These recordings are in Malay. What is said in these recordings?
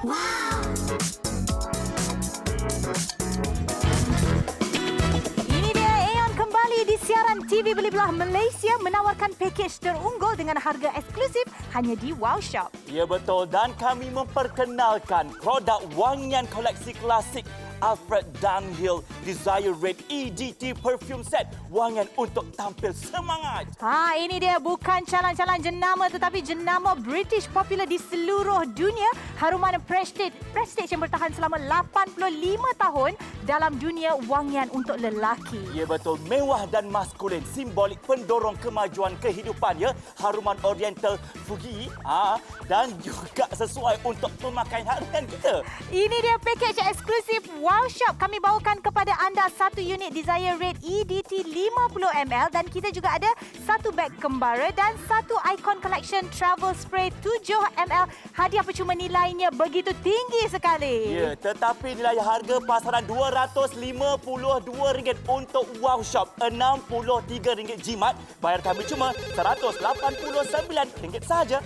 Ini dia Aeon kembali di siaran TV Beli Belah Malaysia menawarkan pakej terunggul dengan harga eksklusif hanya di Wow Shop. Ya betul, dan kami memperkenalkan produk wangian koleksi klasik Alfred Dunhill Desire Red EDT Perfume Set. Wangian untuk tampil semangat. Ini dia bukan calon-calon jenama tetapi jenama British popular di seluruh dunia. Haruman Prestige yang bertahan selama 85 tahun dalam dunia wangian untuk lelaki. Ya betul, mewah dan maskulin, simbolik pendorong kemajuan kehidupan ya. Haruman Oriental Fugi dan juga sesuai untuk pemakaian harian kita. Ini dia pakej eksklusif Wow Shop. Kami bawakan kepada anda satu unit Desire Red EDT 50ml dan kita juga ada satu beg kembara dan satu Icon Collection Travel Spray 7ml. Hadiah percuma nilainya begitu tinggi sekali. Ya, tetapi nilai harga pasaran RM252 untuk Wow Shop, RM63 jimat. Bayar kami cuma RM189 sahaja.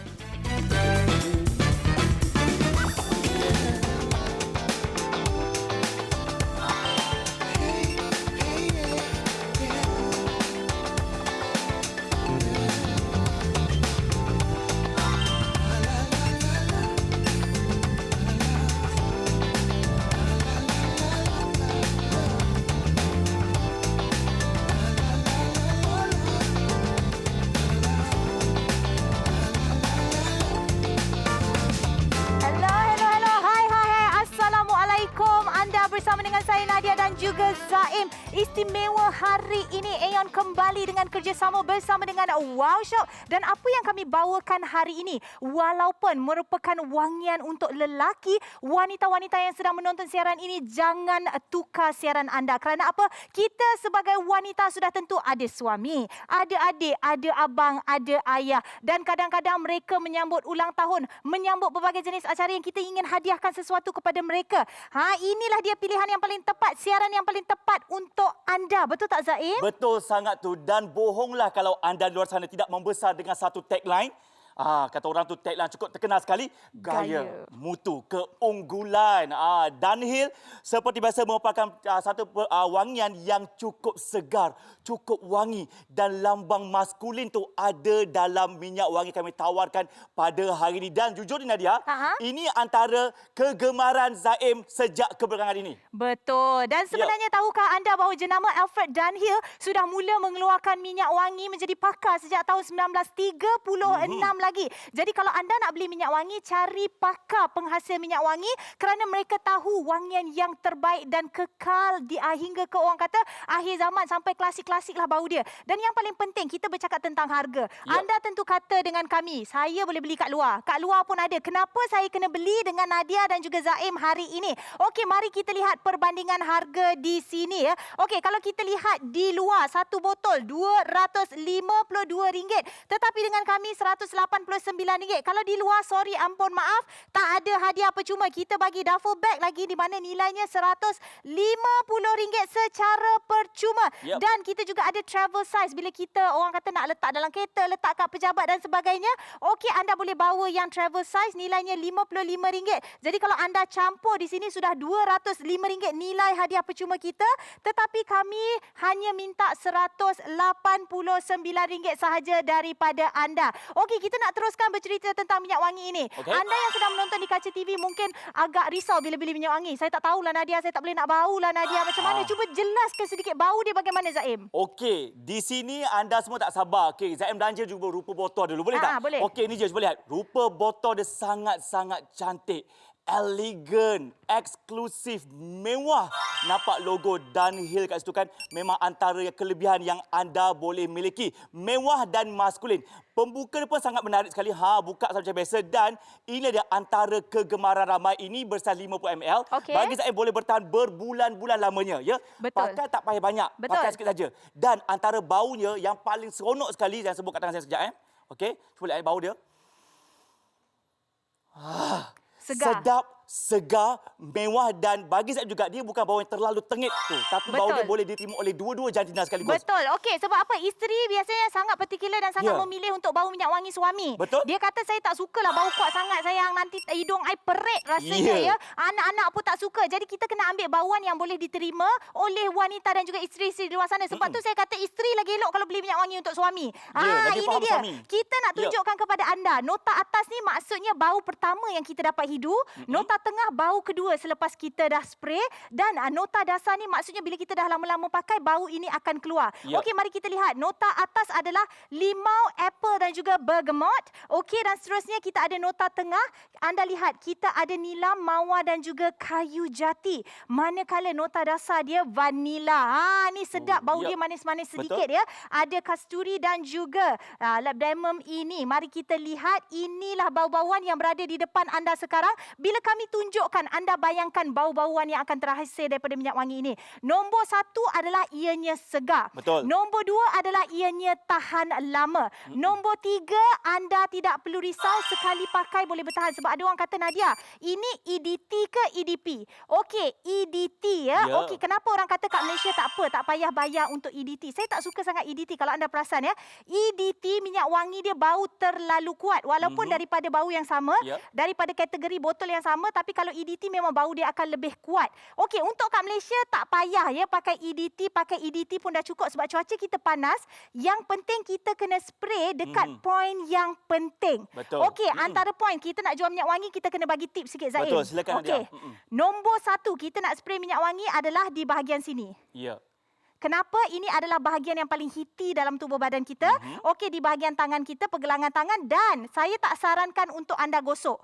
Bersama dengan saya Nadia dan juga Zaim. Istimewa hari ini Aeon kembali dengan kerjasama bersama dengan Wow Shop. Dan apa yang kami bawakan hari ini, walaupun merupakan wangian untuk lelaki, wanita-wanita yang sedang menonton siaran ini jangan tukar siaran anda. Kerana apa? Kita sebagai wanita sudah tentu ada suami, ada adik, ada abang, ada ayah. Dan kadang-kadang mereka menyambut ulang tahun, menyambut berbagai jenis acara yang kita ingin hadiahkan sesuatu kepada mereka. Inilah dia pilihan yang paling tepat, siaran yang paling tepat untuk anda. Betul tak Zaim? Betul sangat tu. Dan bohonglah kalau anda di luar sana tidak membesar dengan satu tagline. Kata orang tu tagline cukup terkenal sekali. Gaya, mutu, keunggulan. Dunhill seperti biasa merupakan satu wangian yang cukup segar, cukup wangi. Dan lambang maskulin tu ada dalam minyak wangi kami tawarkan pada hari ini. Dan jujur Nadia, ini antara kegemaran Zaim sejak kebelakangan ini. Betul. Dan sebenarnya tahukah anda bahawa jenama Alfred Dunhill sudah mula mengeluarkan minyak wangi menjadi pakar sejak tahun 1936 lagi. Jadi kalau anda nak beli minyak wangi, cari pakar penghasil minyak wangi kerana mereka tahu wangian yang terbaik dan kekal hingga ke orang kata akhir zaman sampai klasik-klasik lah bau dia. Dan yang paling penting kita bercakap tentang harga. Anda tentu kata dengan kami, saya boleh beli kat luar. Kat luar pun ada. Kenapa saya kena beli dengan Nadia dan juga Zaim hari ini? Okey, mari kita lihat perbandingan harga di sini ya. Okey, kalau kita lihat di luar satu botol RM252, tetapi dengan kami RM189. Kalau di luar, sorry ampun maaf, tak ada hadiah percuma. Kita bagi duffel bag lagi di mana nilainya RM150 secara percuma. Dan kita juga ada travel size bila kita orang kata nak letak dalam kereta, letak kat pejabat dan sebagainya. Okey, anda boleh bawa yang travel size nilainya RM55. Jadi kalau anda campur di sini sudah RM205 nilai hadiah percuma kita, tetapi kami hanya minta RM189 sahaja daripada anda. Okey, kita nak teruskan bercerita tentang minyak wangi ini. Anda yang sedang menonton di kaca TV mungkin agak risau bila beli minyak wangi. Saya tak tahulah Nadia, saya tak boleh nak bau lah Nadia. Macam mana? Cuba jelaskan sedikit bau dia bagaimana Zaim. Okey, di sini anda semua tak sabar. Okey, Zaim belanja juga rupa botol dulu. Boleh tak? Boleh. Okey, ni je cuba lihat. Rupa botol dia sangat-sangat cantik. Elegan, eksklusif, mewah. Nampak logo Dunhill kat situ kan? Memang antara kelebihan yang anda boleh miliki. Mewah dan maskulin. Pembuka dia pun sangat menarik sekali. Buka macam biasa. Dan ini dia antara kegemaran ramai. Ini bersaiz 50ml. Bagi saya boleh bertahan berbulan-bulan lamanya. Ya? Betul. Pakai tak payah banyak. Betul. Pakai sikit saja. Dan antara baunya yang paling seronok sekali. Jangan sebut kat tangan saya sekejap. Okey, cuba lihat bau dia. Segar. Sedap segar, mewah dan bagi saya juga dia bukan bau yang terlalu tengit tu. Tapi bau dia Betul. boleh diterima oleh dua-dua jantina sekaligus. Betul. Okey, sebab apa? Isteri biasanya sangat particular dan sangat Ya. memilih untuk bau minyak wangi suami. Betul. Dia kata saya tak sukalah bau kuat sangat sayang, nanti hidung I perit rasanya Ya. ya. Anak-anak pun tak suka. Jadi kita kena ambil bauan yang boleh diterima oleh wanita dan juga isteri-isteri di luar sana. Sebab tu saya kata isteri lagi elok kalau beli minyak wangi untuk suami. lagi Ini faham dia. suami. Kita nak Ya. tunjukkan kepada anda. Nota atas ni maksudnya bau pertama yang kita dapat hidu. Nota tengah bau kedua selepas kita dah spray. Dan nota dasar ni maksudnya bila kita dah lama-lama pakai, bau ini akan keluar. Ya. Okey, mari kita lihat. Nota atas adalah limau, apple dan juga bergamot. Okey, dan seterusnya kita ada nota tengah. Anda lihat, kita ada nilam, mawar dan juga kayu jati. Manakala nota dasar dia vanila. Ni sedap. Bau ya. dia manis-manis Betul. sedikit ya. Ada kasturi dan juga labdanum ini. Mari kita lihat. Inilah bau-bauan yang berada di depan anda sekarang. Bila kami tunjukkan, anda bayangkan bau-bauan yang akan terhasil daripada minyak wangi ini. Nombor 1 adalah ianya segar. Betul. Nombor 2 adalah ianya tahan lama. Nombor 3, anda tidak perlu risau, sekali pakai boleh bertahan. Sebab ada orang kata, Nadia, ini EDT ke EDP? Okey, EDT ya. Ya. Okey, kenapa orang kata kat Malaysia tak apa, tak payah bayar untuk EDT? Saya tak suka sangat EDT kalau anda perasan ya. EDT, minyak wangi dia bau terlalu kuat. Walaupun daripada bau yang sama, Ya. daripada kategori botol yang sama, tapi kalau EDT memang bau dia akan lebih kuat. Okey, untuk kat Malaysia tak payah ya pakai EDT pun dah cukup sebab cuaca kita panas. Yang penting kita kena spray dekat poin yang penting. Betul. Okey, antara poin kita nak jual minyak wangi, kita kena bagi tips sikit Zaim. Betul, silakan, Okey. Nadia. Nombor 1 kita nak spray minyak wangi adalah di bahagian sini. Ya. Kenapa? Ini adalah bahagian yang paling hiti dalam tubuh badan kita. Okey, di bahagian tangan kita, pergelangan tangan, dan saya tak sarankan untuk anda gosok.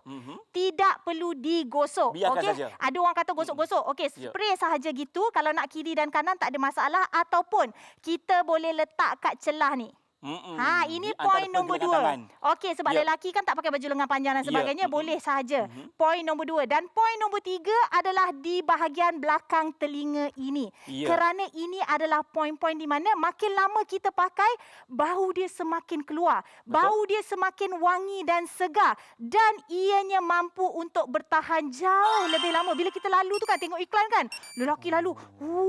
Tidak perlu digosok. Biarkan Okey? saja. Ada orang kata gosok-gosok. Okey, Ya. spray sahaja gitu. Kalau nak kiri dan kanan tak ada masalah, ataupun kita boleh letak kat celah ni. Ini Di antara poin nombor pergelangan 2. tangan. Okey, sebab Ya. lelaki kan tak pakai baju lengan panjang dan Ya. sebagainya, boleh sahaja. Poin nombor 2. Dan poin nombor 3 adalah di bahagian belakang telinga ini. Ya. Kerana ini adalah poin-poin di mana makin lama kita pakai, bau dia semakin keluar. Bau dia semakin wangi dan segar. Dan ianya mampu untuk bertahan jauh lebih lama. Bila kita lalu tu kan, tengok iklan kan, lelaki lalu,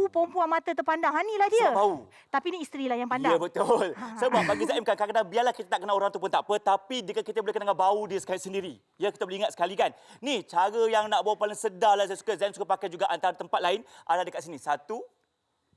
perempuan mata terpandang. Inilah dia. Sebab bau. Tapi ni isterilah yang pandang. Ya, betul. Sebab bagi Zaim kadang-kadang biarlah kita tak kenal orang tu pun tak apa, tapi jika kita boleh kenal dengan bau dia sekali sendiri. Ya, kita boleh ingat sekali kan. Ni cara yang nak bau paling sedar lah saya suka. Zaim suka pakai juga antara tempat lain. Ada dekat sini. 1,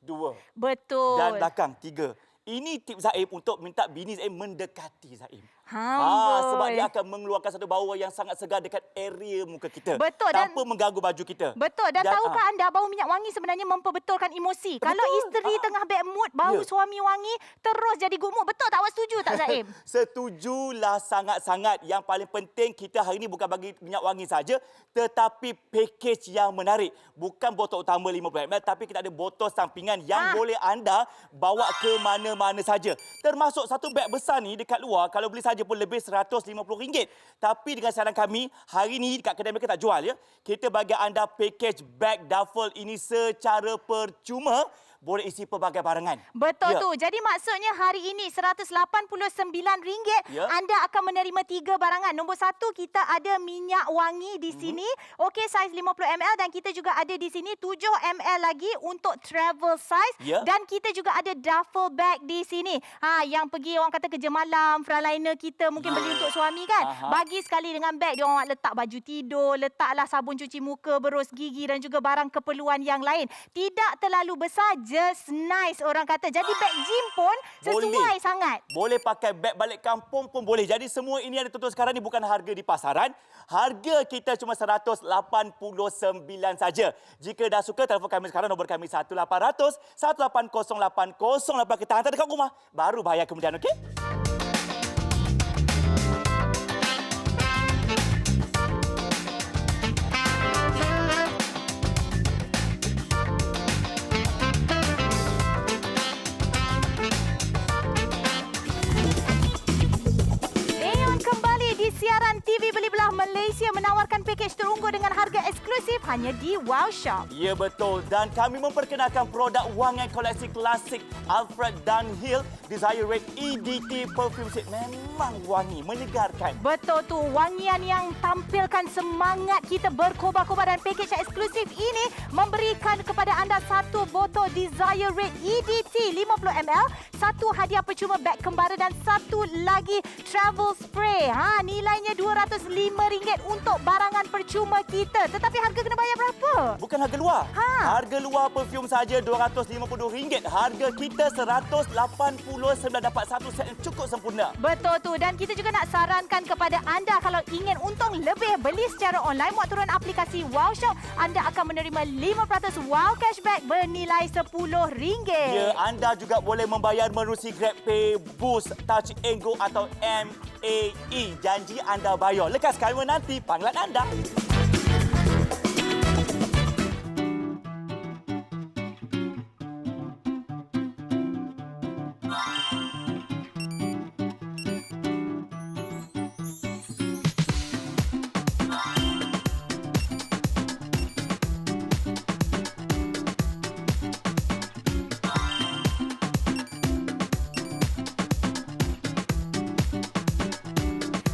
2. Betul. Dan belakang 3. Ini tips Zaim untuk minta bini Zaim mendekati Zaim. Amboi. Sebab dia akan mengeluarkan satu bau yang sangat segar dekat area muka kita. Betul, dan- Tanpa mengganggu baju kita. Betul. Dan tahukah anda bau minyak wangi sebenarnya memperbetulkan emosi. Kalau isteri tengah bad mood, bau Ya. suami wangi terus jadi good mood. Betul tak? Awak setuju tak Zaim? Setujulah sangat-sangat. Yang paling penting kita hari ini bukan bagi minyak wangi saja, tetapi package yang menarik. Bukan botol utama 50 ml, tapi kita ada botol sampingan yang boleh anda bawa ke mana-mana saja. Termasuk satu beg besar ni dekat luar, kalau beli saja pun lebih RM150. Tapi dengan saran kami, hari ini dekat kedai mereka tak jual ya. Kita bagi anda package bag duffel ini secara percuma. Boleh isi pelbagai barangan. Betul Ya. tu. Jadi maksudnya hari ini RM189 Ya. anda akan menerima 3 barangan. Nombor 1 kita ada minyak wangi di sini. Okey, saiz 50 ml dan kita juga ada di sini 7 ml lagi untuk travel size. Ya. Dan kita juga ada duffel bag di sini. Yang pergi orang kata kerja malam, frontliner kita mungkin beli untuk suami kan. Bagi sekali dengan bag dia orang letak baju tidur, letaklah sabun cuci muka, berus gigi dan juga barang keperluan yang lain. Tidak terlalu besar, just nice orang kata. Jadi beg gym pun sesuai sangat. Boleh pakai beg balik kampung pun boleh. Jadi semua ini yang ditutup sekarang ni bukan harga di pasaran. Harga kita cuma RM189 saja. Jika dah suka, telefon kami sekarang, nombor kami 1800 1808008. Kita hantar dekat rumah. Baru bayar kemudian, okey? Aeon kembali di siaran TV Beli Belah Malaysia menawarkan pakej terunggu dengan harga eksklusif eksklusif hanya di Wow Shop. Ya betul, dan kami memperkenalkan produk wangian koleksi klasik Alfred Dunhill Desire Red EDT Perfume Set. Memang wangi, menyegarkan. Betul tu, wangian yang tampilkan semangat kita berkobar-kobar, dan pakej yang eksklusif ini memberikan kepada anda satu botol Desire Red EDT 50ml, satu hadiah percuma beg kembara dan satu lagi travel spray. Nilainya RM205 untuk barangan percuma kita. Tetapi harga kena bayar berapa? Bukan harga luar. Harga luar perfume saja RM250. Harga kita RM189, dapat satu set yang cukup sempurna. Betul tu, dan kita juga nak sarankan kepada anda kalau ingin untung lebih, beli secara online, muat turun aplikasi Wow Shop, anda akan menerima 5% wow cashback bernilai RM10. Ya, anda juga boleh membayar menerusi GrabPay, Boost, Touch and Go atau MAE. Janji anda bayar. Lekas kami menanti panggilan anda.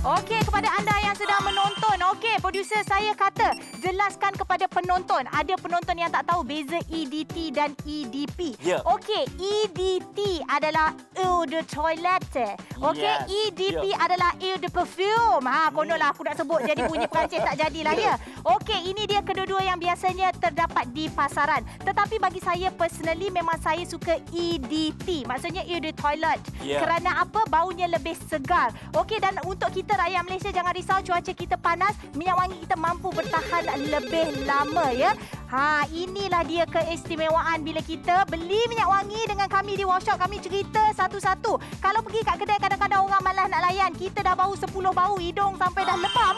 Okey, kepada anda yang sedang menonton, okey, producer saya kata, jelaskan kepada penonton. Ada penonton yang tak tahu beza EDT dan EDP. Ya. Okey, EDT adalah eau de toilette. Okey, Yes. EDP adalah eau de perfume. Kononlah aku nak sebut jadi bunyi Perancis tak jadilah ya. Okey, ini dia kedua-dua yang biasanya terdapat di pasaran. Tetapi bagi saya personally memang saya suka EDT. Maksudnya eau de toilette. Ya. Kerana apa? Baunya lebih segar. Okey, dan untuk kita rakyat Malaysia jangan risau, cuaca kita panas, minyak wangi kita mampu bertahan lebih lama ya. Inilah dia keistimewaan bila kita beli minyak wangi dengan kami di Wow Shop. Kami cerita satu-satu. Kalau pergi kat kedai kadang-kadang orang malas nak layan. Kita dah bau 10 bau, hidung sampai dah lebam.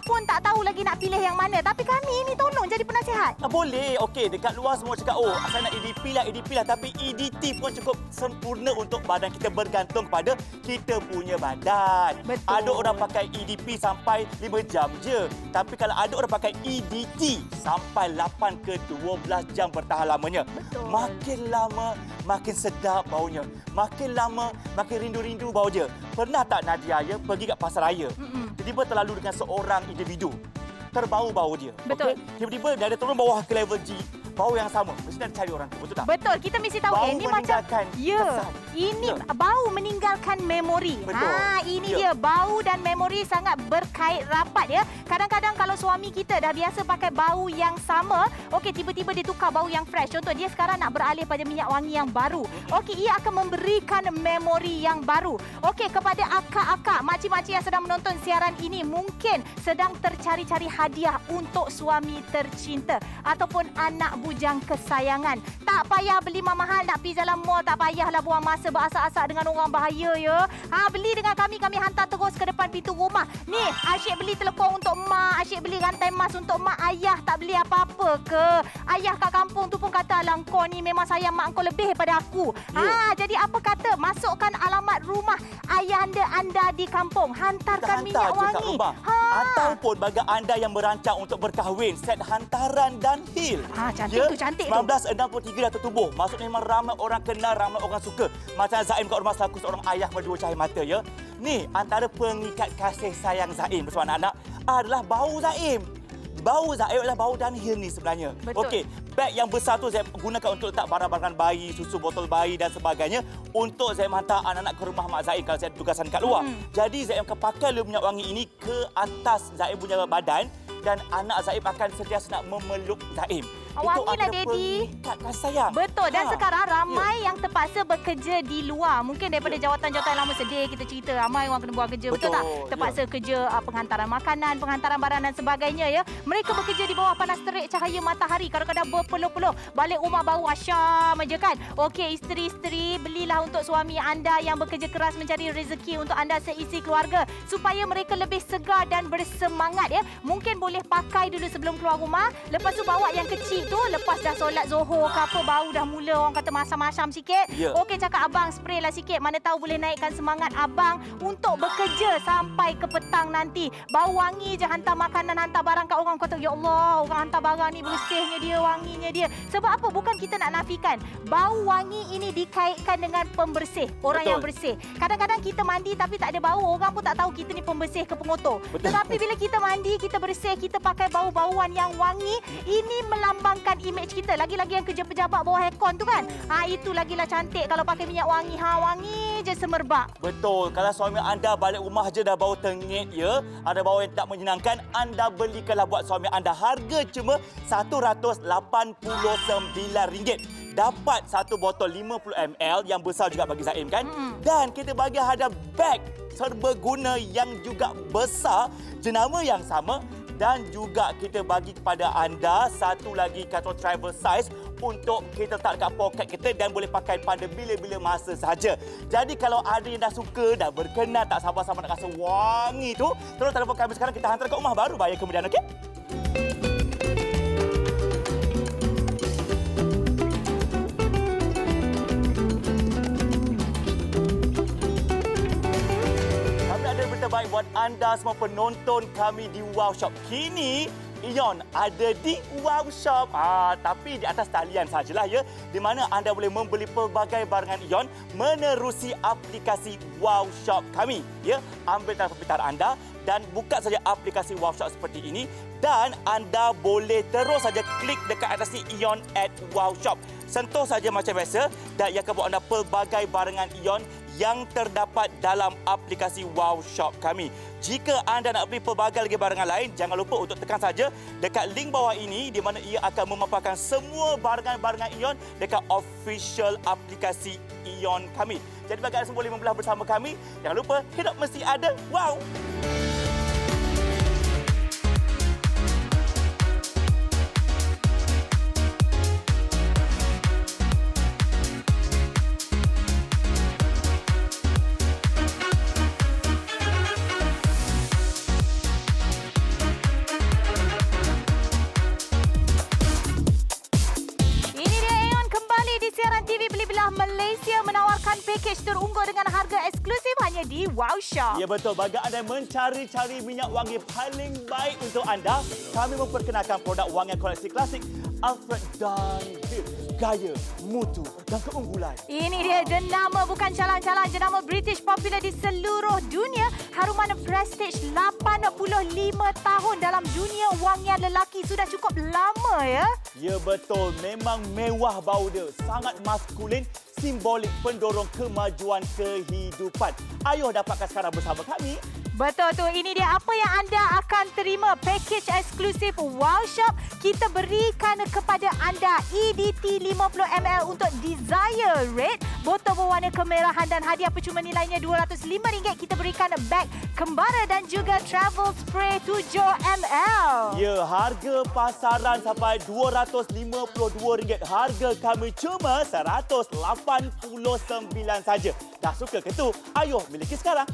Pun tak tahu lagi nak pilih yang mana. Tapi kami ini tolong jadi penasihat. Boleh. Okey, dekat luar semua cakap, saya nak EDP lah. Tapi EDT pun cukup sempurna untuk badan kita, bergantung pada kita punya badan. Betul. Ada orang pakai EDP sampai 5 jam je. Tapi kalau ada orang pakai EDT sampai 8 ke 12 jam bertahan lamanya. Betul. Makin lama, makin sedap baunya. Makin lama, makin rindu-rindu bau dia. Pernah tak Nadia ya pergi kat pasar raya? Tiba-tiba terlalu dengan seorang individu. Terbau bau dia. Betul. Okey? Tiba-tiba dia ada turun bawah ke level G. Bau yang sama. Mesti nak cari orang tu. Betul tak? Betul, kita mesti tahu Bau ini macam meninggalkan kesan. ini Ya. bau meninggalkan memori. Betul. Ini Ya. dia, bau dan memori sangat berkait rapat ya. Kadang-kadang kalau suami kita dah biasa pakai bau yang sama, okey, tiba-tiba dia tukar bau yang fresh. Contoh dia sekarang nak beralih pada minyak wangi yang baru. Okey, ia akan memberikan memori yang baru. Okey, kepada akak-akak, makcik-makcik yang sedang menonton siaran ini mungkin sedang tercari-cari hadiah untuk suami tercinta ataupun anak bujang kesayangan. Tak payah beli mahal, nak pergi jalan mall, tak payahlah buang masa berasak-asak dengan orang bahaya ya. Beli dengan kami hantar terus ke depan pintu rumah. Ni, asyik beli telekong untuk mak, asyik beli rantai emas untuk mak. Ayah tak beli apa-apa ke? Ayah kat kampung tu pun kata, alah kau ni memang sayang mak kau lebih daripada aku. Ya. Jadi apa kata? Masukkan alamat rumah ayahanda anda di kampung. Hantarkan minyak je kat wangi. rumah. Ataupun bagi anda yang merancang untuk berkahwin, set hantaran Dunhill. Cantik tu, cantik tu. 1963 dah tertubuh. Maksudnya memang ramai orang kenal, ramai orang suka. Macam Zaim kat rumah selaku seorang ayah berdua cahaya mata ya. Ni antara pengikat kasih sayang Zaim bersama anak-anak adalah bau Zaim. Bau Zaim adalah bau Dunhill ni sebenarnya. Betul. Okey, beg yang besar tu saya gunakan untuk letak barang-barang bayi, susu botol bayi dan sebagainya untuk saya hantar anak-anak ke rumah Mak Zaim kalau saya ada tugasan kat luar. Jadi Zaim akan pakai minyak wangi ini ke atas Zaim punya badan dan anak Zaim akan sentiasa nak memeluk Zaim. Wangilah, Daddy. Pengikat kasih sayang. Betul, dan sekarang ramai yang terpaksa bekerja di luar. Mungkin daripada jawatan-jawatan lama sedih kita cerita, ramai orang kena buat kerja. Betul tak? Terpaksa kerja penghantaran makanan, penghantaran barang dan sebagainya ya. Mereka bekerja di bawah panas terik cahaya matahari. Kadang-kadang berpeluh-peluh. Balik rumah bau asyam aja kan. Okey, isteri-isteri, belilah untuk suami anda yang bekerja keras mencari rezeki untuk anda seisi keluarga supaya mereka lebih segar dan bersemangat ya. Mungkin boleh pakai dulu sebelum keluar rumah. Lepas tu bawa yang kecil tu lepas dah solat Zohor ke apa, bau dah mula orang kata masam-masam sikit. Ya. Okey, cakap abang spray lah sikit. Mana tahu boleh naikkan semangat abang untuk bekerja sampai ke petang nanti. Bau wangi je hantar makanan, hantar barang kat orang. Kata, ya Allah, orang hantar barang ni bersihnya dia, wanginya dia. Sebab apa? Bukan kita nak nafikan. Bau wangi ini dikaitkan dengan pembersih. Orang Betul. yang bersih. Kadang-kadang kita mandi tapi tak ada bau. Orang pun tak tahu kita ni pembersih ke pengotor. Betul. Tetapi bila kita mandi, kita bersih, kita pakai bau-bauan yang wangi, ini melambangkan imej kita. Lagi-lagi yang kerja pejabat bawah aircon tu kan. Itu lagilah cantik kalau pakai minyak wangi. Wangi je semerbak. Betul. Kalau suami anda balik rumah je dah bau tengit ya, ada bau yang tak menyenangkan, anda belikanlah buat suami anda. Harga cuma RM189. Dapat satu botol 50ml yang besar juga bagi Zaim kan. Dan kita bagi hadiah beg serbaguna yang juga besar, jenama yang sama, dan juga kita bagi kepada anda satu lagi karton travel size untuk kita letak dekat poket kita dan boleh pakai pada bila-bila masa saja. Jadi kalau ada yang dah suka, dah berkenan, tak sabar-sabar nak rasa wangi tu, tolong telefon kami sekarang, kita hantar dekat rumah, baru bayar kemudian, okey? Baik buat anda semua penonton kami di Wow Shop. Kini Ion ada di Wow Shop. Tapi di atas talian sajalah ya, di mana anda boleh membeli pelbagai barangan Ion menerusi aplikasi Wow Shop kami. Ya, ambil telefon pintar anda dan buka saja aplikasi Wow Shop seperti ini dan anda boleh terus saja klik dekat atas ni Ion at Wow Shop. Sentuh saja macam biasa dan ia akan buat anda pelbagai barangan Ion yang terdapat dalam aplikasi Wow Shop kami. Jika anda nak beli pelbagai lagi barangan lain, jangan lupa untuk tekan saja dekat link bawah ini di mana ia akan memaparkan semua barangan-barangan Ion dekat official aplikasi Ion kami. Jadi bagi anda semua boleh membelah bersama kami. Jangan lupa, hidup mesti ada wow! Malaysia menawarkan pakej terunggul dengan harga eksklusif hanya di Wow Shop. Ya betul, bagi anda yang mencari-cari minyak wangi paling baik untuk anda, kami memperkenalkan produk wangian koleksi klasik Alfred Dunhill. Gaya, mutu dan keunggulan. Ini dia jenama bukan calang-calang, jenama British popular di seluruh dunia. Haruman prestige 85 tahun dalam dunia wangian lelaki, sudah cukup lama ya. Ya betul, memang mewah bau dia, sangat maskulin, simbolik pendorong kemajuan kehidupan. Ayo dapatkan sekarang bersama kami. Betul tu, ini dia apa yang anda akan terima. Package eksklusif Wow Shop. Kita berikan kepada anda EDT 50ml untuk Desire Red, botol berwarna kemerahan dan hadiah percuma nilainya RM205. Kita berikan beg kembara dan juga travel spray 7ml. Ya, harga pasaran sampai RM252. Harga kami cuma RM189 saja. Dah suka ke tu? Ayo miliki sekarang.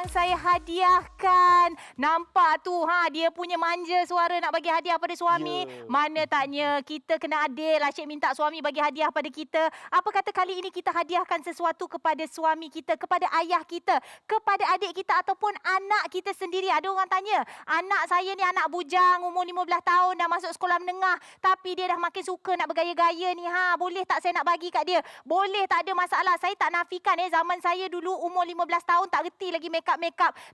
Saya hadiahkan. Nampak tu, dia punya manja suara nak bagi hadiah pada suami. Mana taknya kita kena adil. Asyik minta suami bagi hadiah pada kita. Apa kata kali ini kita hadiahkan sesuatu kepada suami kita, kepada ayah kita, kepada adik kita ataupun anak kita sendiri. Ada orang tanya, anak saya ni anak bujang, umur 15 tahun, dah masuk sekolah menengah, tapi dia dah makin suka nak bergaya-gaya ni. Boleh tak saya nak bagi kat dia? Boleh, tak ada masalah. Saya tak nafikan zaman saya dulu umur 15 tahun tak reti lagi make up.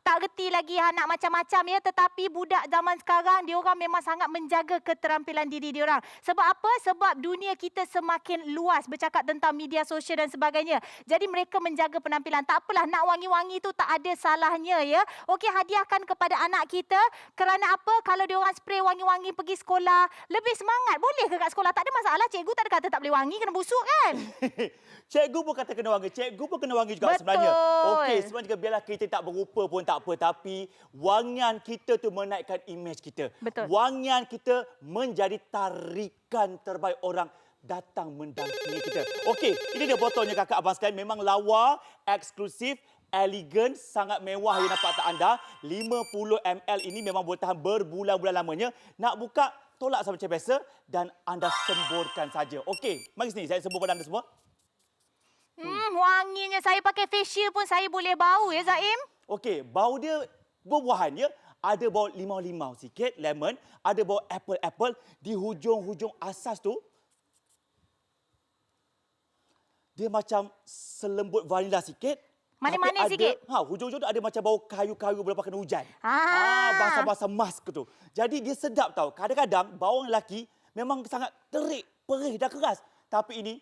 tak reti lagi nak macam-macam ya. Tetapi budak zaman sekarang, diorang memang sangat menjaga keterampilan diri diorang. Sebab apa? Sebab dunia kita semakin luas bercakap tentang media sosial dan sebagainya. Jadi mereka menjaga penampilan. Tak apalah, nak wangi-wangi tu tak ada salahnya ya. Okey, hadiahkan kepada anak kita. Kerana apa? Kalau diorang spray wangi-wangi pergi sekolah, lebih semangat. Boleh ke kat sekolah? Tak ada masalah. Cikgu tak ada kata tak boleh wangi, kena busuk kan? Cikgu pun kata kena wangi. Cikgu pun kena wangi juga sebenarnya. Okey, sebenarnya biarlah kita tak berupa pun tak apa. Tapi wangian kita tu menaikkan imej kita. Betul. Wangian kita menjadi tarikan terbaik orang datang mendampingi kita. Okey, ini dia botolnya kakak abang sekalian. Memang lawa, eksklusif, elegan, sangat mewah yang nampak tak anda. 50 ml ini memang boleh tahan berbulan-bulan lamanya. Nak buka, tolak sama macam biasa dan anda semburkan saja. Okey, mari sini saya sembur pada anda semua. Wanginya. Saya pakai facial pun saya boleh bau ya Zaim. Okey, bau dia buah-buahan ya. Ada bau limau-limau sikit, lemon. Ada bau apple-apple. Di hujung-hujung asas tu, dia macam selembut vanila sikit. Manis-manis sikit. Hujung-hujung tu ada macam bau kayu-kayu berlepas kena hujan. Basah-basah mask tu. Jadi dia sedap tau. Kadang-kadang bau orang lelaki memang sangat terik, perih dan keras. Tapi ini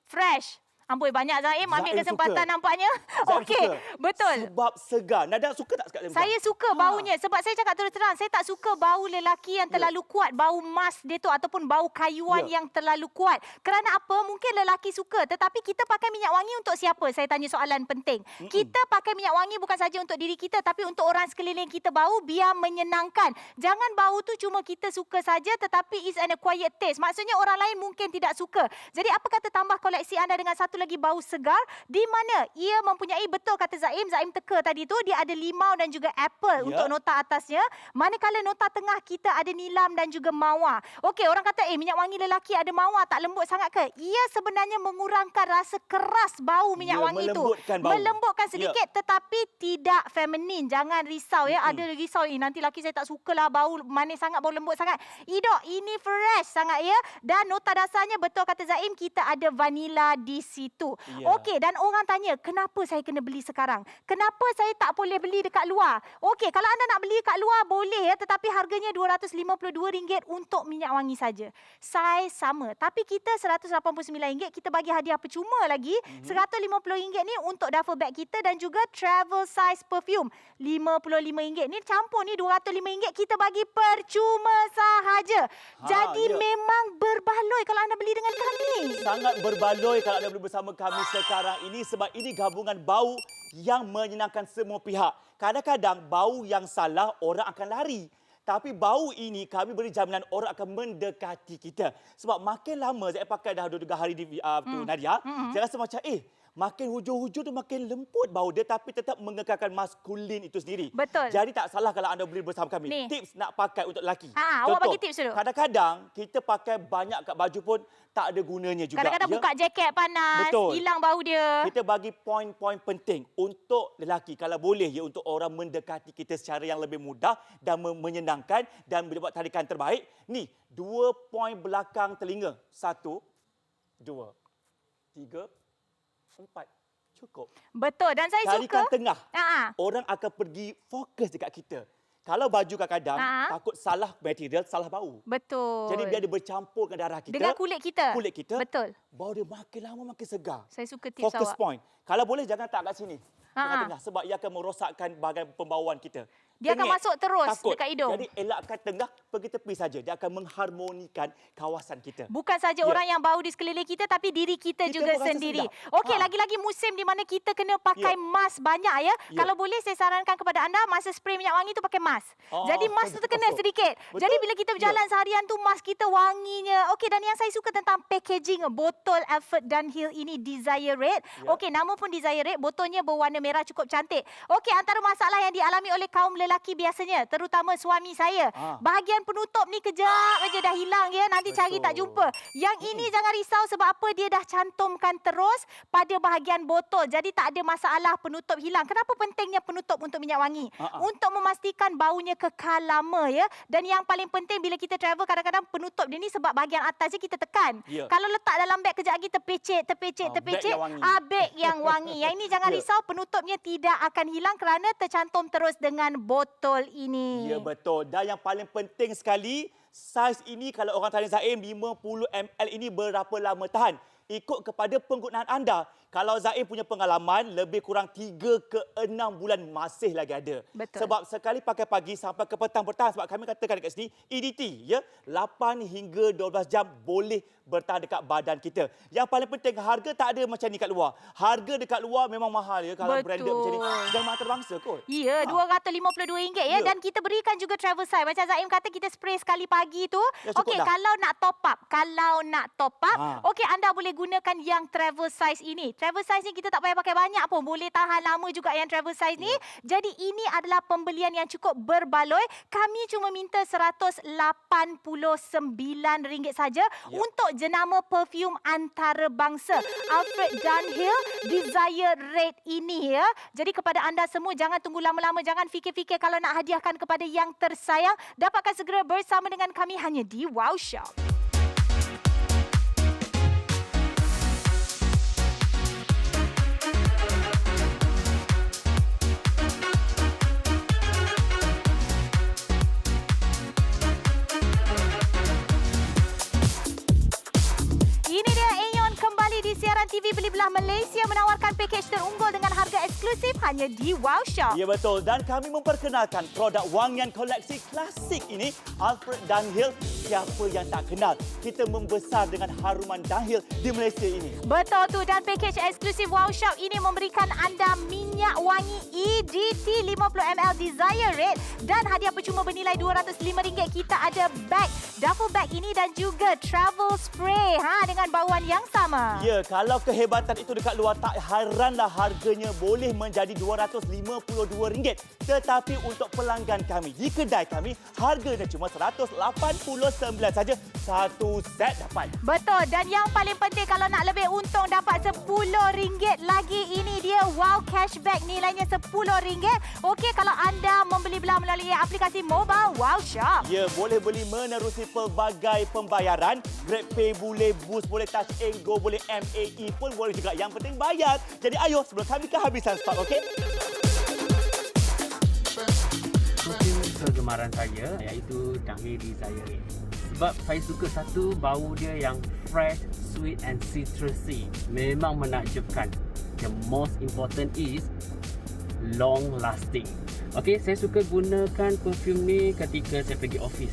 Fresh. Amboi, banyak Zaim ambil Zaim kesempatan suka. nampaknya. Okey, betul. Sebab segar. Nada suka tak sekali? Saya suka baunya. Sebab saya cakap terus terang, saya tak suka bau lelaki yang terlalu kuat. Bau mask dia tu ataupun bau kayuan yang terlalu kuat. Kerana apa? Mungkin lelaki suka. Tetapi kita pakai minyak wangi untuk siapa? Saya tanya soalan penting. Kita pakai minyak wangi bukan saja untuk diri kita, tapi untuk orang sekeliling kita bau biar menyenangkan. Jangan bau tu cuma kita suka saja, tetapi is an acquired taste. Maksudnya orang lain mungkin tidak suka. Jadi apa kata tambah koleksi anda dengan satu lagi bau segar, di mana ia mempunyai, betul kata Zaim teka tadi tu, dia ada limau dan juga apple untuk nota atasnya. Manakala nota tengah kita ada nilam dan juga mawar. Okey, orang kata minyak wangi lelaki ada mawar, tak lembut sangat ke? Ia sebenarnya mengurangkan rasa keras bau minyak wangi tu. Melembutkan sedikit tetapi tidak feminin. Jangan risau ya. Ada risau, nanti laki saya tak sukalah bau manis sangat, bau lembut sangat. Idok, ini fresh sangat ya. Dan nota dasarnya betul kata Zaim, kita ada vanila di situ. Okey, dan orang tanya, kenapa saya kena beli sekarang? Kenapa saya tak boleh beli dekat luar? Okey, kalau anda nak beli dekat luar boleh ya, tetapi harganya RM252 untuk minyak wangi saja. Saiz sama, tapi kita RM189, kita bagi hadiah percuma lagi. RM150 ni untuk duffel bag kita dan juga travel size perfume. RM55 ni campur ni RM205, kita bagi percuma sahaja. Jadi memang berbaloi kalau anda beli dengan kami. Sangat berbaloi kalau anda beli bersama kami sekarang ini sebab ini gabungan bau yang menyenangkan semua pihak. Kadang-kadang bau yang salah orang akan lari. Tapi bau ini kami beri jaminan orang akan mendekati kita. Sebab makin lama saya pakai dah 2-3 hari di Nadia, saya rasa macam makin hujung-hujung tu makin lembut bau dia tapi tetap mengekalkan maskulin itu sendiri. Betul. Jadi tak salah kalau anda beli bersama kami. Ni. Tips nak pakai untuk lelaki. Awak bagi tips dulu. Kadang-kadang kita pakai banyak kat baju pun tak ada gunanya juga. Kadang-kadang buka jaket panas, hilang bau dia. Kita bagi poin-poin penting untuk lelaki. Kalau boleh ya, untuk orang mendekati kita secara yang lebih mudah dan menyenangkan dan mendapat tarikan terbaik. Ni, 2 poin belakang telinga. 1, 2, 3, 4. Cukup. Betul, dan saya Tarikan suka. tengah. Orang akan pergi fokus dekat kita. Kalau baju kadang-kadang takut salah material, salah bau. Betul. Jadi biar dia bercampur dengan darah kita. Dengan kulit kita. Kulit kita. Betul. Bau dia makin lama makin segar. Saya suka tips awak. Focus point. Kalau boleh jangan tak kat sini. Tengah-tengah. Sebab ia akan merosakkan bahagian pembawaan kita. Dia akan masuk terus dekat hidung. Jadi elakkan tengah, pergi tepi saja. Dia akan mengharmonikan kawasan kita. Bukan saja orang yang bau di sekeliling kita, tapi diri kita juga sendiri. Okey, lagi-lagi musim di mana kita kena pakai mask banyak ya. Kalau boleh saya sarankan kepada anda, masa spray minyak wangi tu pakai mask. Jadi mask tu terkena sedikit. Jadi bila kita berjalan seharian tu, mask kita wanginya. Okey, dan yang saya suka tentang packaging botol Alfred Dunhill ini, Desire Red. Okey, nama pun Desire Red, botolnya berwarna merah cukup cantik. Okey, antara masalah yang dialami oleh kaum lelaki lelaki biasanya, terutama suami saya. Bahagian penutup ni kejap aja dah hilang ya. Nanti cari tak jumpa. Yang ini jangan risau sebab apa, dia dah cantumkan terus pada bahagian botol. Jadi tak ada masalah penutup hilang. Kenapa pentingnya penutup untuk minyak wangi? Untuk memastikan baunya kekal lama ya. Dan yang paling penting bila kita travel, kadang-kadang penutup dia ni sebab bahagian atas je kita tekan. Kalau letak dalam beg kejap lagi terpecik. Beg yang wangi. Yang ini jangan risau, penutupnya tidak akan hilang kerana tercantum terus dengan botol ini. Ya, betul. Dan yang paling penting sekali, saiz ini kalau orang tanya Zaim, 50 ml ini berapa lama tahan? Ikut kepada penggunaan anda. Kalau Zaim punya pengalaman, lebih kurang 3 ke 6 bulan masih lagi ada. Betul. Sebab sekali pakai pagi sampai ke petang-petang, sebab kami katakan dekat sini, EDT, ya, 8 hingga 12 jam boleh bertahan dekat badan kita. Yang paling penting, harga tak ada macam ni kat luar. Harga dekat luar memang mahal ya, kalau branded macam ni. Sudah mahal terbangsa kot. Ya, RM252 ya. Dan kita berikan juga travel size. Macam Zaim kata, kita spray sekali pagi tu. Ya, Okey, kalau nak top up, okey, anda boleh gunakan yang travel size ini. Travel size ni kita tak payah pakai banyak pun. Boleh tahan lama juga yang travel size ni. Jadi ini adalah pembelian yang cukup berbaloi. Kami cuma minta RM189 saja untuk jenama perfume antarabangsa Alfred Dunhill Desire Red ini ya. Jadi kepada anda semua, jangan tunggu lama-lama, jangan fikir-fikir kalau nak hadiahkan kepada yang tersayang. Dapatkan segera bersama dengan kami hanya di Wow Shop. Di siaran TV Beli Belah Malaysia menawarkan pakej terunggul dengan harga eksklusif hanya di Wow Shop. Ya, betul. Dan kami memperkenalkan produk wangian koleksi klasik ini, Alfred Dunhill. Siapa yang tak kenal? Kita membesar dengan haruman Dunhill di Malaysia ini. Betul tu. Dan pakej eksklusif Wow Shop ini memberikan anda minyak wangi EDT 50ml Desire Red dan hadiah percuma bernilai RM205. Kita ada bag, duffel bag ini dan juga travel spray dengan bauan yang sama. Ya, kalau kehebatan itu dekat luar, tak heranlah harganya boleh menjadi RM252. Tetapi untuk pelanggan kami di kedai kami, harganya cuma RM189 saja. Satu set dapat. Betul. Dan yang paling penting, kalau nak lebih untung, dapat RM10 lagi. Ini dia Wow Cashback, nilainya RM10. Okey, kalau anda membeli belah melalui aplikasi mobile Wow Shop. Ya, boleh beli menerusi pelbagai pembayaran. GrabPay boleh, Boost boleh, Touch and Go boleh, MAE pun boleh juga. Yang penting bayar. Jadi ayo, sebelum kami kehabisan stok, okey? Perfume kegemaran saya iaitu Dunhill Desire Red. Sebab saya suka satu, bau dia yang fresh, sweet and citrusy. Memang menakjubkan. The most important is long lasting. Okey, saya suka gunakan perfume ni ketika saya pergi office.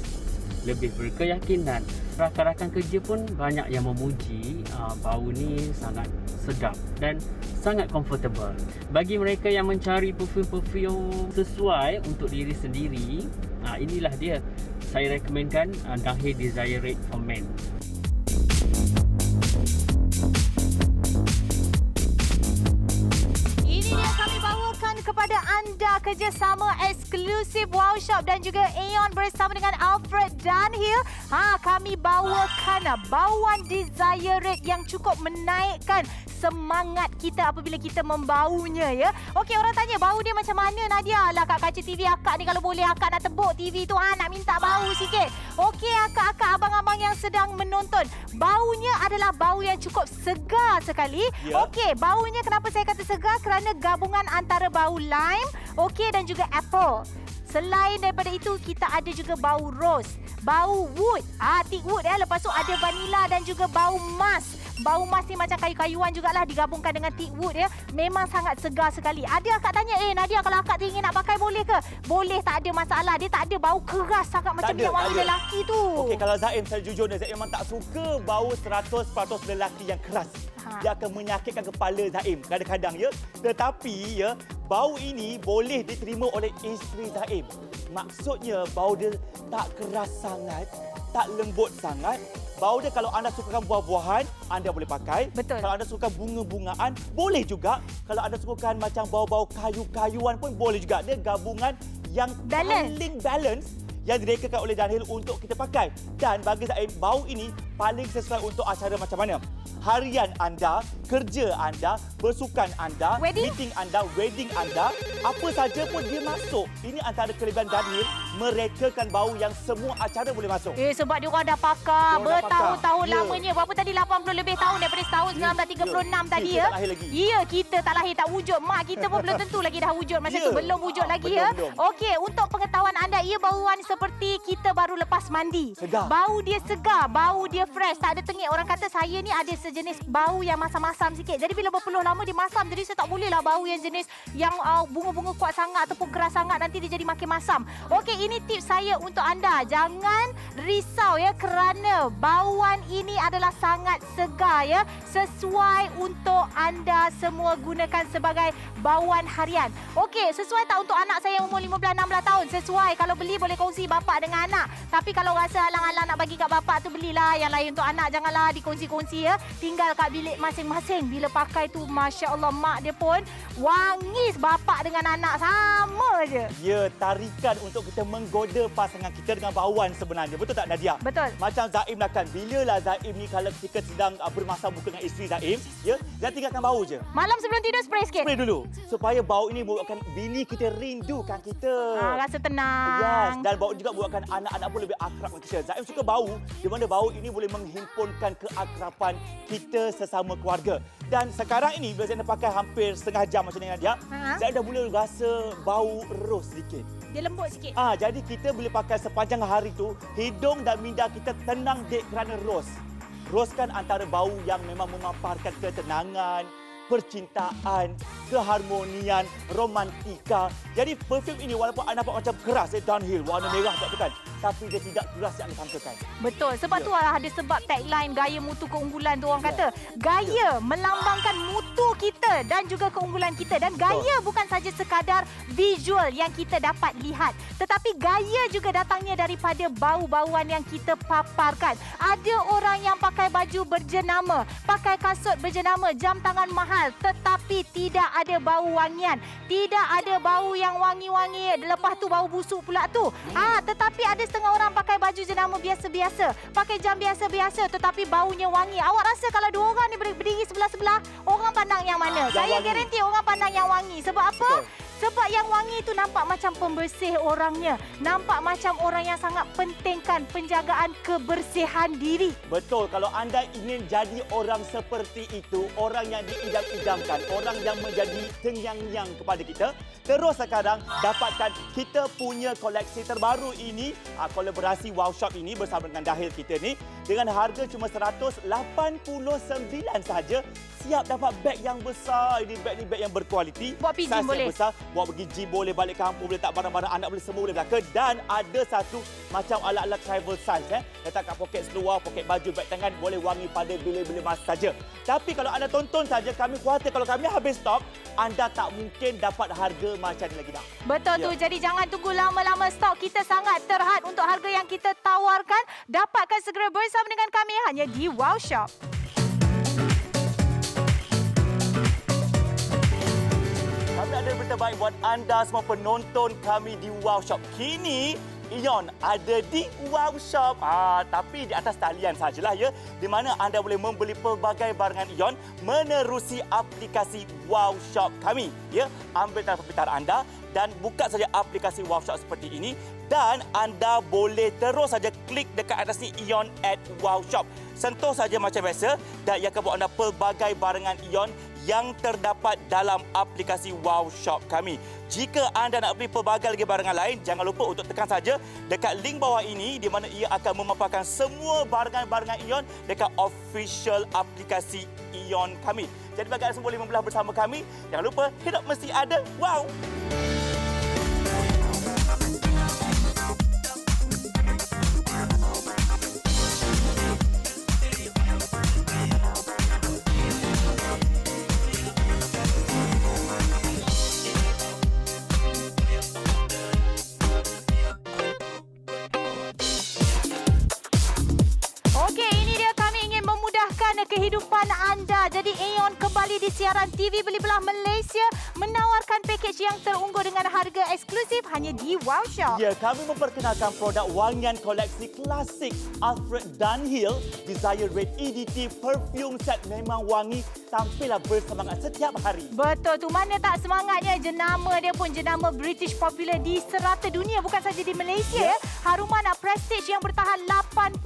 Lebih berkeyakinan. Rakan-rakan kerja pun banyak yang memuji bau ni sangat sedap dan sangat comfortable. Bagi mereka yang mencari perfume-perfume sesuai untuk diri sendiri, inilah dia. Saya rekomenkan Dunhill Desire Red for Men. Ini dia kami bawakan kepada anda kerjasama eksklusif Wow Shop dan juga Aeon bersama dengan Alfred Dunhill. Kami bawakan bauan Desire Red yang cukup menaikkan semangat kita apabila kita membaunya ya. Okey, orang tanya bau dia macam mana Nadia? Lah kat kaca TV akak ni kalau boleh akak nak tebuk TV tu nak minta bau sikit. Okey akak-akak, abang-abang yang sedang menonton, baunya adalah bau yang cukup segar sekali. Okey, baunya kenapa saya kata segar? Kerana gabungan antara bau lime, okey, dan juga apple. Selain daripada itu, kita ada juga bau rose, bau wood, teak wood ya. Lepas tu ada vanilla dan juga bau musk. Bau musk ni macam kayu-kayuan jugalah digabungkan dengan teak wood ya. Memang sangat segar sekali. Ada akak tanya, Nadia kalau akak teringin nak pakai boleh ke? Boleh, tak ada masalah. Dia tak ada bau keras sangat macam minyak wangi lelaki tu. Okey, kalau Zaim, saya jujur Zaim memang tak suka bau 100% lelaki yang keras. Dia akan menyakitkan kepala Zaim kadang-kadang ya. Tetapi ya, bau ini boleh diterima oleh isteri Zaim. Maksudnya bau dia tak keras sangat, tak lembut sangat. Bau dia kalau anda sukakan buah-buahan, anda boleh pakai. Betul. Kalau anda suka bunga-bungaan, boleh juga. Kalau anda sukakan macam bau-bau kayu-kayuan pun boleh juga. Dia gabungan yang paling balance yang direkakan oleh Dunhill untuk kita pakai. Dan bagi Zaim, bau ini paling sesuai untuk acara macam mana? Harian anda, kerja anda, bersukan anda, meeting anda, wedding anda, apa saja pun dia masuk. Ini antara kelebihan Dunhill, merekakan bau yang semua acara boleh masuk. Sebab dia orang dah pakar bertahun-tahun Ya. lamanya. Berapa tadi? 80 lebih tahun daripada tahun 1936 tadi Kita ya. tak lahir lagi. Ya, kita tak lahir, tak wujud. Mak kita pun belum tentu lagi dah wujud masa tu. Belum wujud lagi ya. belum. Okey, untuk pengetahuan anda, ia bauan seperti kita baru lepas mandi. Segar. Bau dia segar, bau dia fresh, tak ada tengik. Orang kata saya ni ada sejenis bau yang masam-masam sikit. Jadi bila berpeluh lama dia masam. Jadi saya tak bolehlah bau yang jenis yang bunga-bunga kuat sangat ataupun keras sangat, nanti dia jadi makin masam. Okey, ini tips saya untuk anda. Jangan risau ya, kerana bauan ini adalah sangat segar ya. Sesuai untuk anda semua gunakan sebagai bauan harian. Okey, sesuai tak untuk anak saya yang umur 15-16 tahun? Sesuai. Kalau beli boleh kongsi bapa dengan anak. Tapi kalau rasa alang-alang nak bagi kat bapa tu, belilah yang lain. Untuk anak janganlah dikongsi-kongsi ya. Tinggal kat bilik masing-masing. Bila pakai tu, Masya Allah, mak dia pun wangi bapa dengan anak sama je. Ya, tarikan untuk kita menggoda pasangan kita dengan bauan sebenarnya. Betul tak Nadia? Betul. Macam Zaim lah kan. Bila lah Zaim ni kalau ketika sedang bermasam muka dengan isteri Zaim, ya, jangan tinggalkan bau je. Malam sebelum tidur spray sikit. Spray dulu. Supaya bau ini membuatkan bini kita rindukan kita. Rasa tenang. Yes, dan bau juga buatkan anak-anak pun lebih akrab dengan kita. Zaim suka bau, di mana bau ini boleh menghimpunkan keakraban kita sesama keluarga. Dan sekarang ini, bila Zaim dah pakai hampir setengah jam macam ni Nadia, Zaim dah mula rasa bau ros sedikit. Dia lembut sikit. Jadi kita boleh pakai sepanjang hari tu, hidung dan minda kita tenang dek kerana ros. Ros kan antara bau yang memang memaparkan ketenangan, percintaan, keharmonian, romantika. Jadi perfume ini walaupun anda nampak macam keras, Dunhill, warna merah tak tu kan, tapi dia tidak keras yang anda sangkakan. Betul. Sebab tu lah ada sebab tagline gaya mutu keunggulan tu orang kata. Gaya melambangkan mutu kita dan juga keunggulan kita. Dan gaya bukan saja sekadar visual yang kita dapat lihat. Tetapi gaya juga datangnya daripada bau-bauan yang kita paparkan. Ada orang yang pakai baju berjenama, pakai kasut berjenama, jam tangan mahal, tetapi tidak ada bau wangian. Tidak ada bau yang wangi-wangi. Lepas tu bau busuk pula tu. Tetapi ada setengah orang pakai baju jenama biasa-biasa, pakai jam biasa-biasa tetapi baunya wangi. Awak rasa kalau dua orang ni berdiri sebelah-sebelah, orang pandang yang mana? Saya garanti orang pandang yang wangi. Sebab apa? Betul. Sebab yang wangi itu nampak macam pembersih orangnya. Nampak macam orang yang sangat pentingkan penjagaan kebersihan diri. Betul, kalau anda ingin jadi orang seperti itu, orang yang diidam-idamkan, orang yang menjadi terngiang-ngiang kepada kita, terus sekarang dapatkan kita punya koleksi terbaru ini, kolaborasi Wow Shop ini bersama dengan Dunhill kita ni, dengan harga cuma RM189 saja. Siap dapat beg yang besar. Ini beg ni beg yang berkualiti. Buat pergi gym boleh. Besar, buat pergi gym boleh, balik kampung boleh, tak barang-barang anak boleh, semua boleh belaka. Dan ada satu macam ala-ala travel size. Letak kat poket seluar, poket baju, beg tangan, boleh wangi pada bila-bila masa saja. Tapi kalau anda tonton saja, kami khawatir kalau kami habis stok, anda tak mungkin dapat harga macam ni lagi dah. Betul tu. Jadi jangan tunggu lama-lama, stok kita sangat terhad untuk harga yang kita tawarkan. Dapatkan segera bersama dengan kami hanya di Wow Shop. Kami ada berita baik buat anda semua penonton kami di Wow Shop. Kini Ion ada di Wow Shop. Tapi di atas talian sajalah ya, di mana anda boleh membeli pelbagai barangan Ion menerusi aplikasi Wow Shop kami. Ya, ambil telefon pintar anda dan buka saja aplikasi Wow Shop seperti ini dan anda boleh terus saja klik dekat atas ni Ion at Wow Shop. Sentuh saja macam biasa dan ia akan buat anda pelbagai barangan Ion yang terdapat dalam aplikasi Wow Shop kami. Jika anda nak beli pelbagai lagi barangan lain, jangan lupa untuk tekan saja dekat link bawah ini di mana ia akan memaparkan semua barangan-barangan Ion dekat official aplikasi Ion kami. Jadi bagi anda semua boleh membelah bersama kami. Jangan lupa, hidup mesti ada wow! kehidupan anda. Jadi Aeon kembali di siaran TV Beli Belah Malaysia menawarkan pakej yang terunggul dengan harga eksklusif hanya di Wow Shop. Ya, kami memperkenalkan produk wangian koleksi klasik Alfred Dunhill Desire Red EDT Perfume Set. Memang wangi, tampillah bersemangat setiap hari. Betul tu, mana tak semangatnya. Jenama dia pun jenama British popular di serata dunia, bukan saja di Malaysia. Haruman prestige yang bertahan 85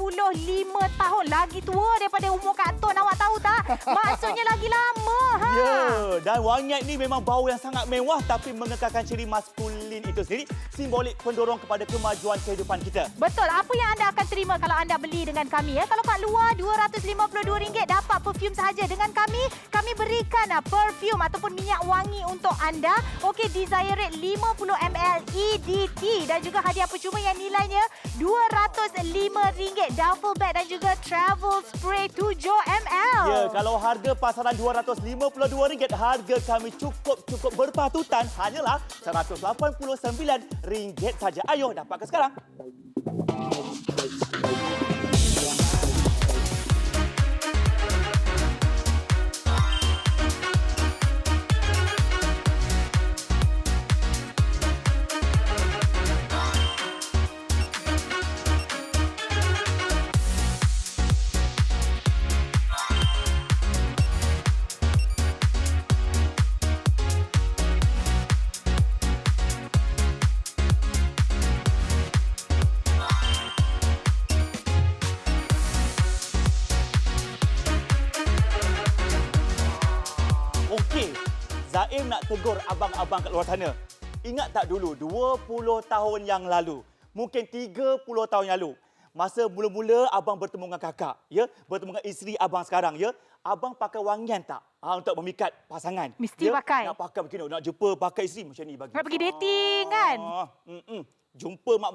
tahun. Lagi tua daripada umur Kak Ton, awak tahu tak? Maksudnya lagi lama. Ya, dan wangian ini memang bau yang sangat mewah tapi mengekalkan ciri maskulin itu sendiri, simbolik pendorong kepada kemajuan kehidupan kita. Betul. Apa yang anda akan terima kalau anda beli dengan kami? Kalau kat luar RM252 dapat perfume sahaja. Dengan kami berikan perfume ataupun minyak wangi untuk anda. Okey, Desire Red 50ml EDT dan juga hadiah percuma yang nilainya RM205, duffel bag dan juga travel spray 7ml. Ya, kalau harga pasaran RM252, harga kami cukup berpatutan hanyalah RM189 saja. Ayo dapatkan sekarang. Okey, Zaim nak tegur abang-abang kat luar sana. Ingat tak dulu, 20 tahun yang lalu, mungkin 30 tahun yang lalu, masa mula-mula abang bertemu dengan kakak, ya, bertemu dengan isteri abang sekarang, ya, abang pakai wangian tak untuk memikat pasangan? Mesti pakai. Nak pakai begini, nak jumpa pakai isteri macam ni bagi. Nak pergi dating kan? Jumpa mak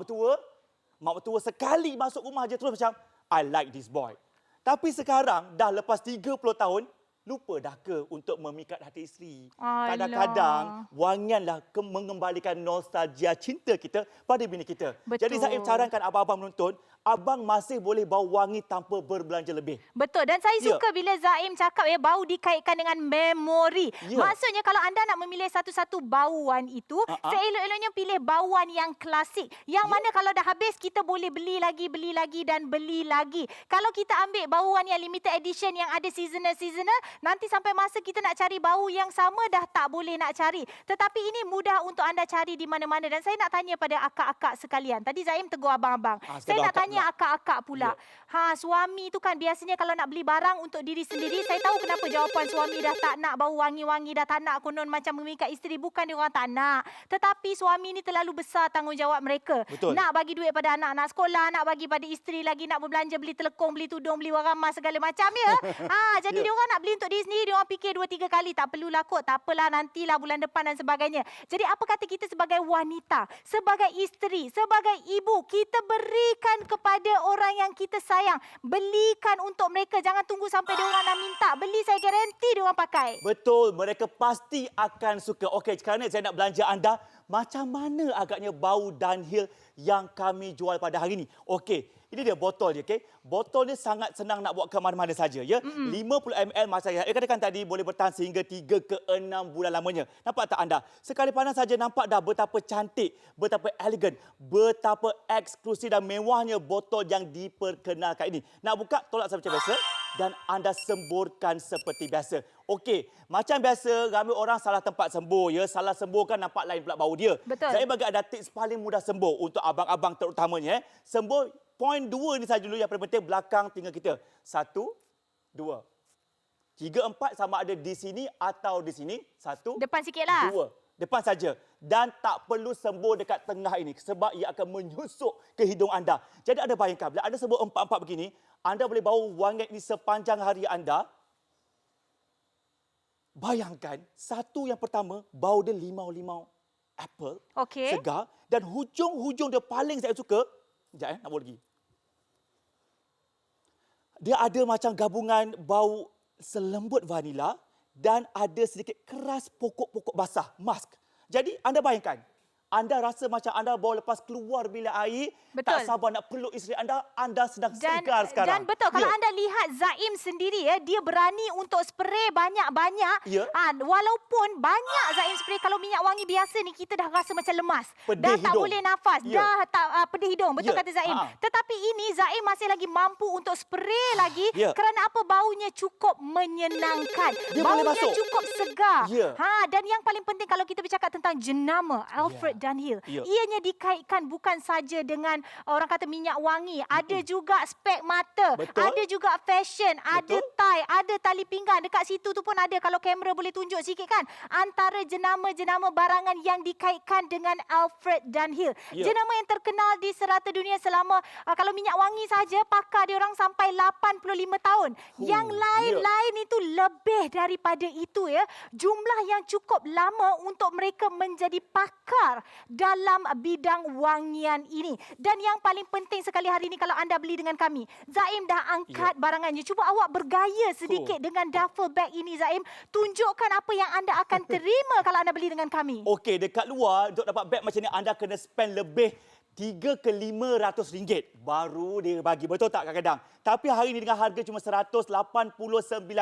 mertua sekali masuk rumah je terus macam, I like this boy. Tapi sekarang dah lepas 30 tahun, lupa dah ke untuk memikat hati isteri. Alah. Kadang-kadang wangianlah mengembalikan nostalgia cinta kita pada bini kita. Betul. Jadi saya sarankan abang-abang menonton, abang masih boleh bau wangi tanpa berbelanja lebih. Betul, dan saya Ya. suka bila Zaim cakap bau dikaitkan dengan memori. Ya. Maksudnya kalau anda nak memilih satu-satu bauan itu, seelok-eloknya pilih bauan yang klasik. Yang mana kalau dah habis kita boleh beli lagi dan beli lagi. Kalau kita ambil bauan yang limited edition yang ada seasonal, nanti sampai masa kita nak cari bau yang sama dah tak boleh nak cari. Tetapi ini mudah untuk anda cari di mana-mana. Dan saya nak tanya pada akak-akak sekalian. Tadi Zaim tegur abang-abang. Saya nak tanya akak-akak pula. Suami tu kan biasanya kalau nak beli barang untuk diri sendiri, saya tahu kenapa jawapan suami dah tak nak bau wangi-wangi, dah tak nak konon macam memikat isteri. Bukan dia orang tak nak. Tetapi suami ni terlalu besar tanggungjawab mereka. Betul. Nak bagi duit pada anak-anak sekolah, nak bagi pada isteri lagi, nak berbelanja, beli telekong, beli tudung, beli waramas, segala macam ya. Jadi dia orang nak beli untuk diri sendiri, dia orang fikir 2-3 kali. Tak perlulah kot, tak apalah nantilah bulan depan dan sebagainya. Jadi apa kata kita sebagai wanita, sebagai isteri, sebagai ibu, kita berikan kepada orang yang kita sayang. Belikan untuk mereka. Jangan tunggu sampai dia orang nak minta. Beli, saya garanti dia orang pakai. Betul, mereka pasti akan suka. Okey, sekarang ni saya nak belanja anda, macam mana agaknya bau Dunhill yang kami jual pada hari ini. Okey, ini dia botol dia, okey. Botol ni sangat senang nak buat ke mana-mana saja, ya. 50ml macam saya katakan tadi boleh bertahan sehingga 3 ke 6 bulan lamanya. Nampak tak anda? Sekali pandang saja nampak dah betapa cantik, betapa elegan, betapa eksklusif dan mewahnya botol yang diperkenalkan ini. Nak buka, tolak macam biasa dan anda semburkan seperti biasa. Okey, macam biasa ramai orang salah tempat sembur, ya. Salah sembur kan nampak lain pula bau dia. Betul. Saya bagi ada tips paling mudah sembur untuk abang-abang terutamanya. Sembur poin 2 ni saja dulu yang paling penting, belakang telinga kita. 1, 2, 3, 4 sama ada di sini atau di sini. 1, Depan sikit lah. 2. Depan saja. Dan tak perlu sembur dekat tengah ini sebab ia akan menyusuk ke hidung anda. Jadi anda bayangkan, bila anda sembur 4-4 begini, anda boleh bau wangian ini sepanjang hari anda. Bayangkan, satu yang pertama, bau dia limau-limau apple, Okey. segar. Dan hujung-hujung dia paling saya suka, sekejap nak buat lagi. Dia ada macam gabungan bau selembut vanila dan ada sedikit keras pokok-pokok basah, musk. Jadi anda bayangkan, anda rasa macam anda baru lepas keluar bilik air, Betul. tak sabar nak peluk isteri anda sedang segar sekarang. Dan betul, kalau Ya. anda lihat Zaim sendiri ya, dia berani untuk spray banyak-banyak. Ya. Walaupun banyak Zaim spray, kalau minyak wangi biasa ni kita dah rasa macam lemas. Pedih dah tak hidung. boleh nafas, Ya. dah tak pedih hidung. Betul Ya. kata Zaim. Ha. Tetapi ini Zaim masih lagi mampu untuk spray lagi Ya. kerana apa? Baunya cukup menyenangkan. Dia boleh Baunya masuk. cukup segar. Ya. Dan yang paling penting kalau kita bercakap tentang jenama Alfred Dunhill, Ya. ianya dikaitkan bukan saja dengan orang kata minyak wangi, ada juga spek mata, Betul. ada juga fashion, ada Betul. tie, ada tali pinggang. Dekat situ tu pun ada, kalau kamera boleh tunjuk sikit kan, antara jenama-jenama barangan yang dikaitkan dengan Alfred Dunhill. Ya. Jenama yang terkenal di serata dunia selama kalau minyak wangi saja pakar dia orang sampai 85 tahun. Yang lain-lain itu lebih daripada itu ya. Jumlah yang cukup lama untuk mereka menjadi pakar dalam bidang wangian ini. Dan yang paling penting sekali hari ini kalau anda beli dengan kami, Zaim dah angkat barangannya. Cuba awak bergaya sedikit dengan duffel bag ini Zaim. Tunjukkan apa yang anda akan terima kalau anda beli dengan kami. Okey, dekat luar untuk dapat beg macam ni anda kena spend lebih 3 ke 500 ringgit baru dia bagi. Betul tak kadang-kadang? Tapi hari ini dengan harga cuma 189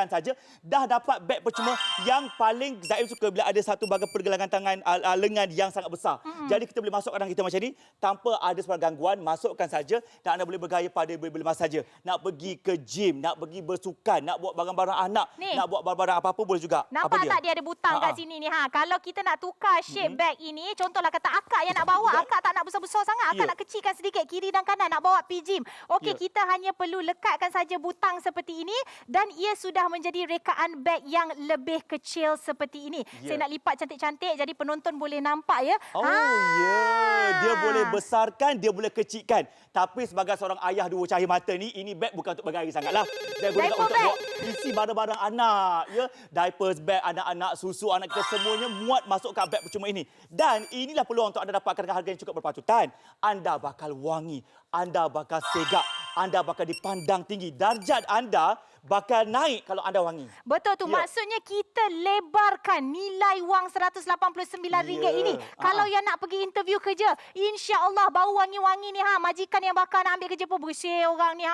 saja dah dapat beg percuma yang paling Zaim suka bila ada satu bahagian pergelangan tangan lengan yang sangat besar. Jadi kita boleh masukkan tangan kita macam ni tanpa ada sebarang gangguan, masukkan saja dan anda boleh bergaya pada bila masa saja. Nak pergi ke gym, nak pergi bersukan, nak buat barang-barang anak, Ni. nak buat barang-barang apa-apa boleh juga. Nampak tak dia ada butang kat sini ni Kalau kita nak tukar shape bag ini, contohlah kata akak yang nak bawa, akak tak nak besar-besar sangat, akak Ya. nak kecilkan sedikit kiri dan kanan nak bawa pergi gym. Okey, Ya. kita hanya perlu lekatkan saja butang seperti ini dan ia sudah menjadi rekaan bag yang lebih kecil seperti ini. Ya. Saya nak lipat cantik-cantik jadi penonton boleh nampak ya. Oh ya, dia boleh besarkan, dia boleh kecilkan. Tapi sebagai seorang ayah dua cahaya mata ni, ini beg bukan untuk bergaya sangatlah. Dia guna Diaper untuk bag. buat isi barang-barang anak, ya. Diapers bag anak-anak, susu anak kita semuanya muat masuk ke beg percuma ini. Dan inilah peluang untuk anda dapatkan dengan harga yang cukup berpatutan. Anda bakal wangi, anda bakal segak, anda bakal dipandang tinggi. Darjat anda bakal naik kalau anda wangi. Betul tu. Ya. Maksudnya kita lebarkan nilai wang RM189 Ya. ini. Kalau yang nak pergi interview kerja, insya-Allah bau wangi-wangi ni majikan yang bakal nak ambil kerja pun bersih orang ni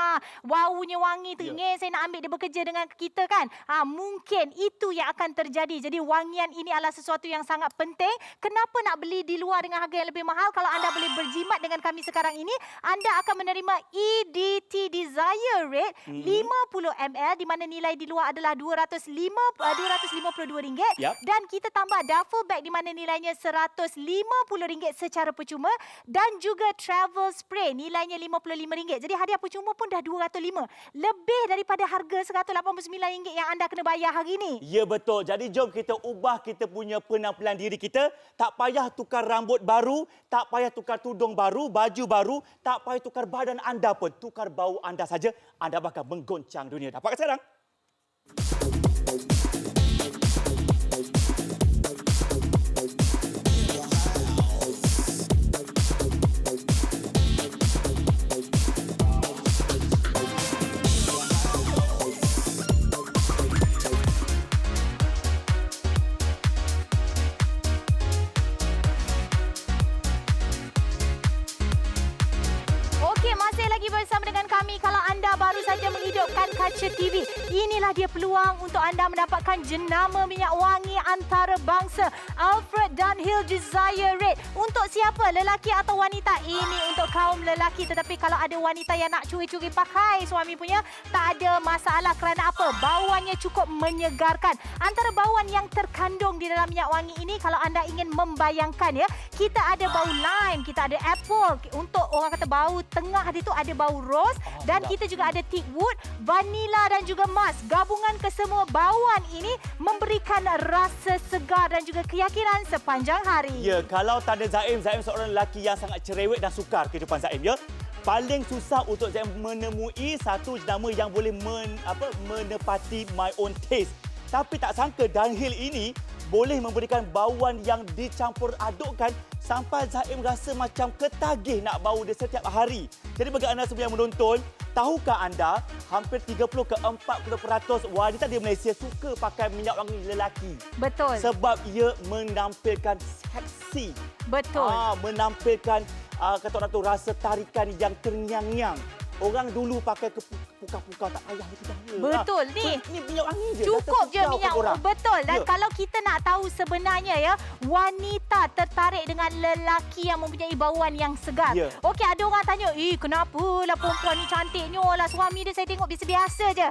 baunya wangi teringin saya nak ambil dia bekerja dengan kita kan. Mungkin itu yang akan terjadi. Jadi wangian ini adalah sesuatu yang sangat penting. Kenapa nak beli di luar dengan harga yang lebih mahal? Kalau anda boleh berjimat dengan kami sekarang ini, anda akan menerima EDT Desire Rate 50 ml di mana nilai di luar adalah RM252 Yap. dan kita tambah duffel bag di mana nilainya RM150 secara percuma dan juga travel spray nilainya RM55. Jadi hadiah percuma pun dah RM205. Lebih daripada harga RM189 yang anda kena bayar hari ini. Ya betul. Jadi jom kita ubah kita punya penampilan diri kita. Tak payah tukar rambut baru, tak payah tukar tudung baru, baju baru, tak payah tukar badan anda pun. Tukar bau anda saja, anda bakal menggoncang dunia. Dapatkan sekarang. Okey, masih lagi bersama dengan kami. Kalau anda baru saja menghidupkan kaca TV, inilah dia peluang untuk anda mendapatkan jenama minyak wangi antarabangsa Alfred Dunhill Desire Rate. Untuk siapa? Lelaki atau wanita? Ini untuk kaum lelaki. Tetapi kalau ada wanita yang nak curi-curi pakai suami punya, tak ada masalah. Kerana apa? Bauannya cukup menyegarkan. Antara bauan yang terkandung di dalam minyak wangi ini, kalau anda ingin membayangkan ya, kita ada bau lime, kita ada apple. Untuk orang kata bau tengah dia tu ada bau rose dan kita juga ada teak wood, vanila dan juga musk. Gabungan kesemua bauan ini memberikan rasa segar dan juga keyakinan sepanjang hari. Ya, kalau tak ada Zaim, Zaim seorang lelaki yang sangat cerewet dan sukar kehidupan Zaim, ya. Paling susah untuk Zaim menemui satu jenama yang boleh menepati my own taste. Tapi tak sangka Dunhill ini boleh memberikan bauan yang dicampur adukkan sampai Zaim rasa macam ketagih nak bau dia setiap hari. Jadi bagi anda semua yang menonton, tahukah anda hampir 30 ke 40% wanita di Malaysia suka pakai minyak wangi lelaki? Betul. Sebab ia menampilkan seksi seksi. Betul. Menampilkan kata orang tu rasa tarikan yang terngiang-ngiang. Orang dulu pakai puka-puka tak payah itu dah. Betul ni. Ni minyak wangi je. Cukup je minyak wangi. Betul. Dan Ya. kalau kita nak tahu sebenarnya ya, wanita tertarik dengan lelaki yang mempunyai bauan yang segar. Ya. Okey, ada orang tanya, kenapalah perempuan ni cantiknya lah. Suami dia saya tengok biasa-biasa je.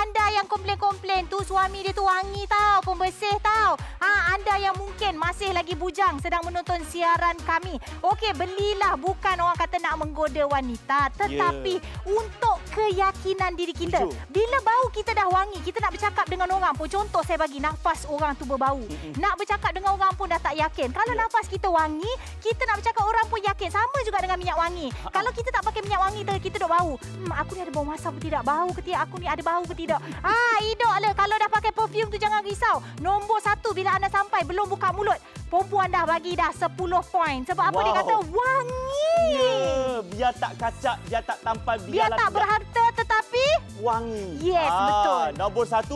Anda yang komplain-komplain tu suami dia tu wangi tau, pembersih tau. Anda yang mungkin masih lagi bujang sedang menonton siaran kami. Okey, belilah, bukan orang kata nak menggoda wanita, tetapi untuk keyakinan diri kita. Tujuh. Bila bau kita dah wangi, kita nak bercakap dengan orang pun. Contoh saya bagi, nafas orang tu berbau. Nak bercakap dengan orang pun dah tak yakin. Kalau nafas kita wangi, kita nak bercakap orang pun yakin. Sama juga dengan minyak wangi. Kalau kita tak pakai minyak wangi, kita duk bau. Aku ni ada bau masam ke tidak? Bau ke tidak? Aku ni ada bau ke tidak? Hidup lah. Kalau dah pakai perfume tu jangan risau. Nombor 1 bila anda sampai, belum buka mulut, perempuan dah bagi dah 10 poin. Sebab apa dia kata? Wangi. Biar tak kacak, biar tak tampan, Biar tak berharta tetapi wangi. Yes, betul. Nombor 1,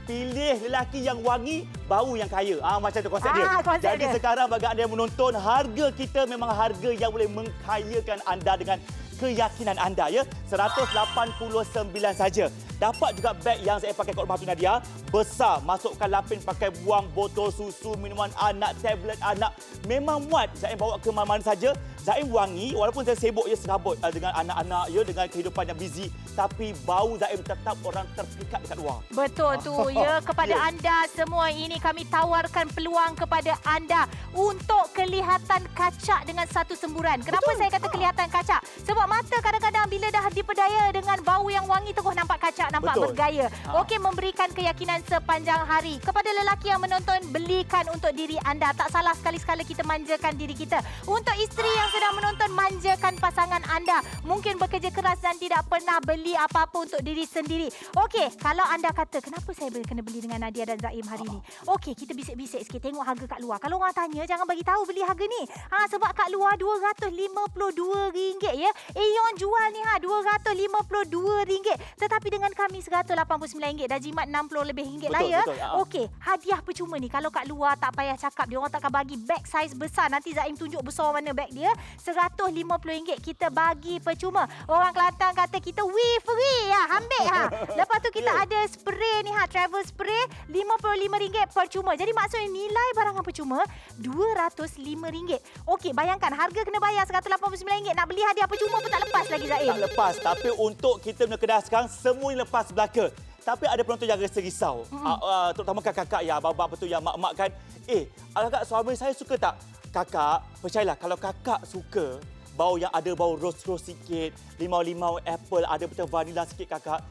pilih lelaki yang wangi, bau yang kaya. Macam tu konsep dia. Konsep Jadi dia. sekarang bagi anda yang menonton, harga kita memang harga yang boleh mengkayakan anda dengan keyakinan anda ya. 189 saja. Dapat juga beg yang saya pakai kat rumah tu Nadia. Besar, masukkan lapin pakai buang botol susu, minuman anak, tablet anak. Memang muat. Zaim bawa ke mana-mana saja. Zaim wangi walaupun saya sibuk ya serabut dengan anak-anak ya, dengan kehidupan yang busy, tapi bau Zaim tetap orang terpikat dekat luar. betul tu ya. Kepada Ya. anda semua ini kami tawarkan peluang kepada anda untuk kelihatan kacak dengan satu semburan. Kenapa saya kata kelihatan kacak? Sebab mata kadang-kadang bila dah diperdaya dengan bau yang wangi terus nampak kacak, nampak Betul. bergaya. Okey, memberikan keyakinan sepanjang hari. Kepada lelaki yang menonton, belikan untuk diri anda. Tak salah sekali-sekala kita manjakan diri kita. Untuk isteri yang sedang menonton, manjakan pasangan anda. Mungkin bekerja keras dan tidak pernah beli apa-apa untuk diri sendiri. Okey, kalau anda kata, kenapa saya kena beli dengan Nadia dan Zaim hari ni? Okey, kita bisik-bisik sikit. Tengok harga kat luar. Kalau orang tanya, jangan bagi tahu beli harga ni. Sebab kat luar RM252 ya. Aeon jual ni RM252. Tetapi dengan kami RM189. Dah jimat RM60 lebih lah Betul, ya. betul. Okey, hadiah percuma ni. Kalau kat luar tak payah cakap, dia orang takkan bagi beg saiz besar. Nanti Zaim tunjuk besar mana beg dia. RM150 kita bagi percuma. Orang Kelantan kata kita free ambil Lepas tu kita ada spray ni travel spray RM55 percuma. Jadi maksudnya nilai barangan percuma RM205. Okey, bayangkan harga kena bayar RM189. Nak beli hadiah percuma pun tak lepas lagi Zaim. Tak lepas. Tapi untuk kita punya kedai sekarang, semua ni lepas belaka. Tapi ada penonton yang rasa risau. Terutama kakak-kakak ya, abang-abang betul yang mak-mak kan. Kakak suami saya suka tak? Kakak, percayalah kalau kakak suka bau yang ada bau rose-rose sikit, limau-limau, apple, ada betul vanila sikit kakak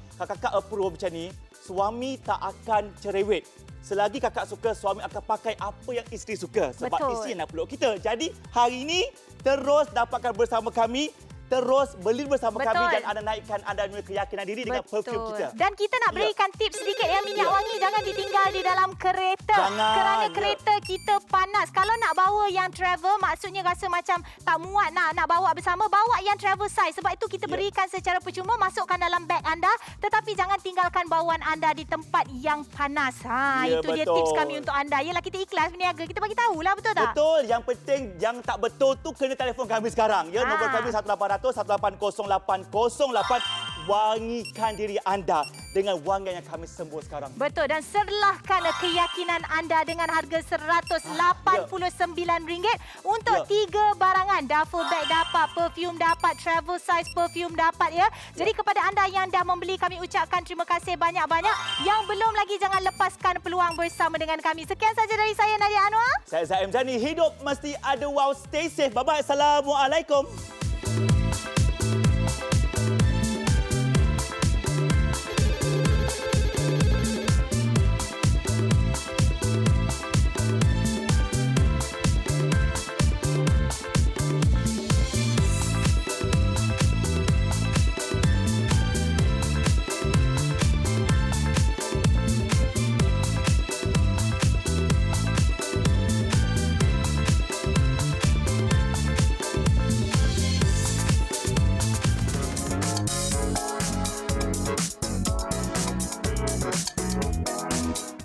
approve macam ni, suami tak akan cerewet. Selagi kakak suka, suami akan pakai apa yang isteri suka. Sebab Betul. isteri yang nak peluk kita. Jadi hari ini terus dapatkan bersama kami. Terus beli bersama Betul. kami dan anda naikkan anda punya keyakinan diri dengan perfume kita. Dan kita nak berikan tips sedikit ya, minyak wangi jangan ditinggal di dalam kereta. Jangan. Kerana kereta kita panas. Kalau nak bawa yang travel, maksudnya rasa macam tak muat nak bawa bersama, bawa yang travel size. Sebab itu kita berikan secara percuma, masukkan dalam beg anda. Tetapi jangan tinggalkan bawaan anda di tempat yang panas. Ya, Itu dia betul. tips kami untuk anda. Yelah, kita ikhlas berniaga. Kita bagi tahulah, betul tak? Betul. Yang penting yang tak betul tu kena telefon kami sekarang. Ya, nombor kami 1800-180808. Wangikan diri anda dengan wangian yang kami sembur sekarang. Betul, dan serlahkan keyakinan anda dengan harga RM189 untuk 3 barangan. Duffel bag dapat, perfume dapat, travel size perfume dapat ya. Jadi kepada anda yang dah membeli, kami ucapkan terima kasih banyak-banyak. Yang belum lagi, jangan lepaskan peluang bersama dengan kami. Sekian saja dari saya, Nadia Anwar. Saya Zaim Zani. Hidup mesti ada wow. Stay safe. Bye-bye. Assalamualaikum.